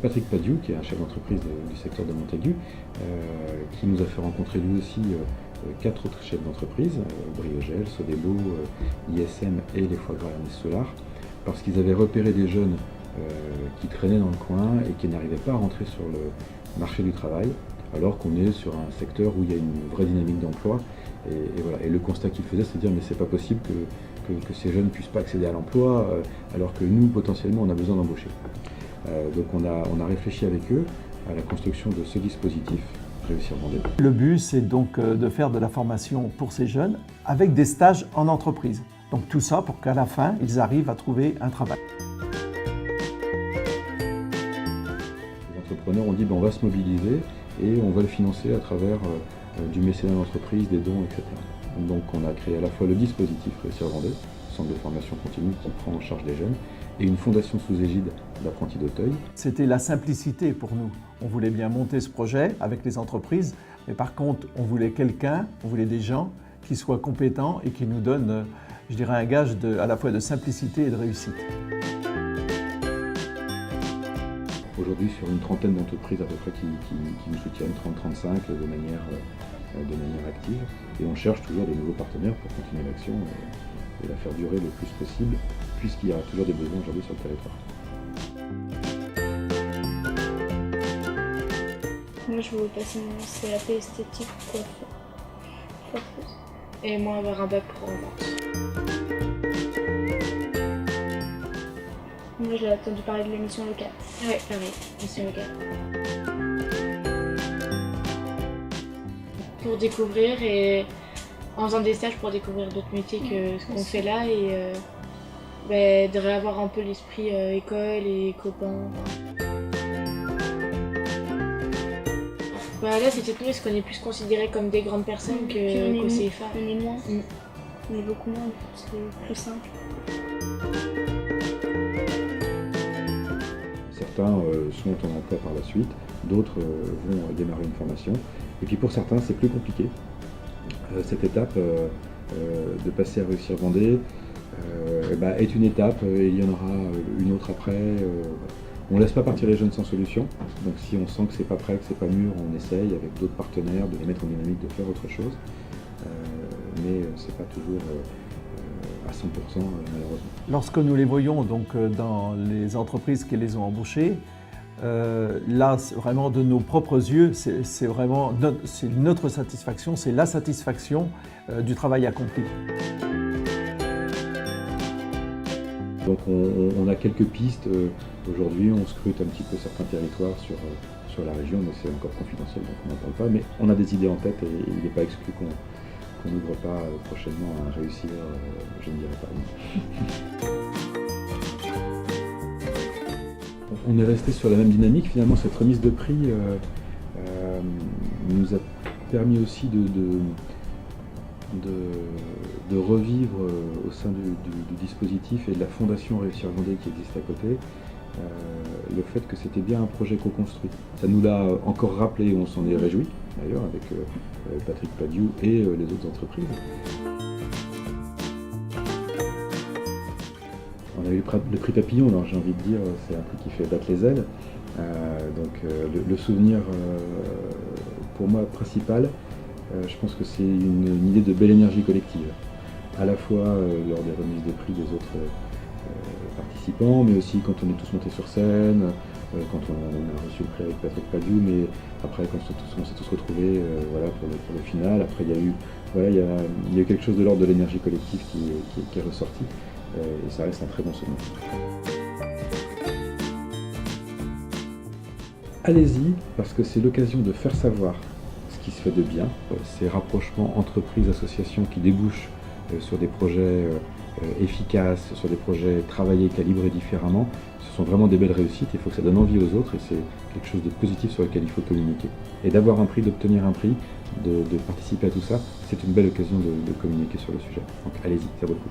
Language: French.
Patrick Padiou, qui est un chef d'entreprise du secteur de Montaigu, qui nous a fait rencontrer lui aussi 4 autres chefs d'entreprise, Briogel, Sodebo, ISM et les Foie Gras Ernest Solar, parce qu'ils avaient repéré des jeunes qui traînaient dans le coin et qui n'arrivaient pas à rentrer sur le marché du travail, alors qu'on est sur un secteur où il y a une vraie dynamique d'emploi. Et voilà. Et le constat qu'ils faisaient, c'est de dire mais c'est pas possible que ces jeunes ne puissent pas accéder à l'emploi, alors que nous, potentiellement, on a besoin d'embaucher. Donc on a réfléchi avec eux à la construction de ce dispositif Réussir Vendée. Le but, c'est donc de faire de la formation pour ces jeunes avec des stages en entreprise. Donc tout ça pour qu'à la fin, ils arrivent à trouver un travail. Les entrepreneurs ont dit on va se mobiliser et on va le financer à travers du mécénat d'entreprise, des dons, etc. Donc on a créé à la fois le dispositif Réussir Vendée, centre de formation continue qui prend en charge les jeunes, et une fondation sous égide d'apprentis d'Auteuil. C'était la simplicité pour nous. On voulait bien monter ce projet avec les entreprises, mais par contre, on voulait des gens qui soient compétents et qui nous donnent, je dirais, un gage à la fois de simplicité et de réussite. Aujourd'hui, sur une trentaine d'entreprises à peu près qui nous soutiennent, 30-35 de manière active, et on cherche toujours de nouveaux partenaires pour continuer l'action et la faire durer le plus possible, puisqu'il y a toujours des besoins aujourd'hui sur le territoire. Moi, je voulais passer mon CAP esthétique pour faire plus. Et moi, avoir un bac pro en vente. Moi, j'ai entendu parler de l'émission locale. Oui, pareil, l'émission locale. Pour découvrir et en faisant des stages pour découvrir d'autres métiers que ce qu'on fait là et de réavoir un peu l'esprit école et copains. Là, c'est peut-être nous, parce qu'on est plus considérés comme des grandes personnes qu'au CFA. On est moins, on est beaucoup moins, c'est plus simple. Certains sont en emploi par la suite, d'autres vont démarrer une formation. Et puis pour certains, c'est plus compliqué. Cette étape de passer à Réussir Vendée est une étape, et il y en aura une autre après. On ne laisse pas partir les jeunes sans solution, donc si on sent que c'est pas prêt, que c'est pas mûr, on essaye avec d'autres partenaires de les mettre en dynamique, de faire autre chose, mais c'est pas toujours à 100% malheureusement. Lorsque nous les voyons donc dans les entreprises qui les ont embauchés, là, vraiment de nos propres yeux, c'est vraiment notre satisfaction, c'est la satisfaction du travail accompli. Donc on a quelques pistes. Aujourd'hui, on scrute un petit peu certains territoires sur la région, mais c'est encore confidentiel, donc on n'en parle pas. Mais on a des idées en tête et il n'est pas exclu qu'on n'ouvre pas prochainement à Réussir, je ne dirais pas non. On est resté sur la même dynamique. Finalement, cette remise de prix nous a permis aussi de revivre au sein du dispositif et de la fondation Réussir Vendée qui existe à côté, le fait que c'était bien un projet co-construit. Ça nous l'a encore rappelé, on s'en est réjoui d'ailleurs avec Patrick Padiou et les autres entreprises. On a eu le prix Papillon, alors j'ai envie de dire, c'est un prix qui fait battre les ailes. Le souvenir pour moi principal, je pense que c'est une idée de belle énergie collective, à la fois lors des remises de prix des autres participants, mais aussi quand on est tous montés sur scène, quand on a reçu le prix avec Patrick Padiou, mais après quand on s'est tous retrouvés pour le final. Après il y a eu quelque chose de l'ordre de l'énergie collective qui est ressorti, et ça reste un très bon souvenir. Allez-y, parce que c'est l'occasion de faire savoir ce qui se fait de bien, ces rapprochements entreprises, associations qui débouchent sur des projets efficaces, sur des projets travaillés, calibrés différemment. Ce sont vraiment des belles réussites, il faut que ça donne envie aux autres et c'est quelque chose de positif sur lequel il faut communiquer. Et d'avoir un prix, d'obtenir un prix, de participer à tout ça, c'est une belle occasion de communiquer sur le sujet. Donc allez-y, ça vaut le coup.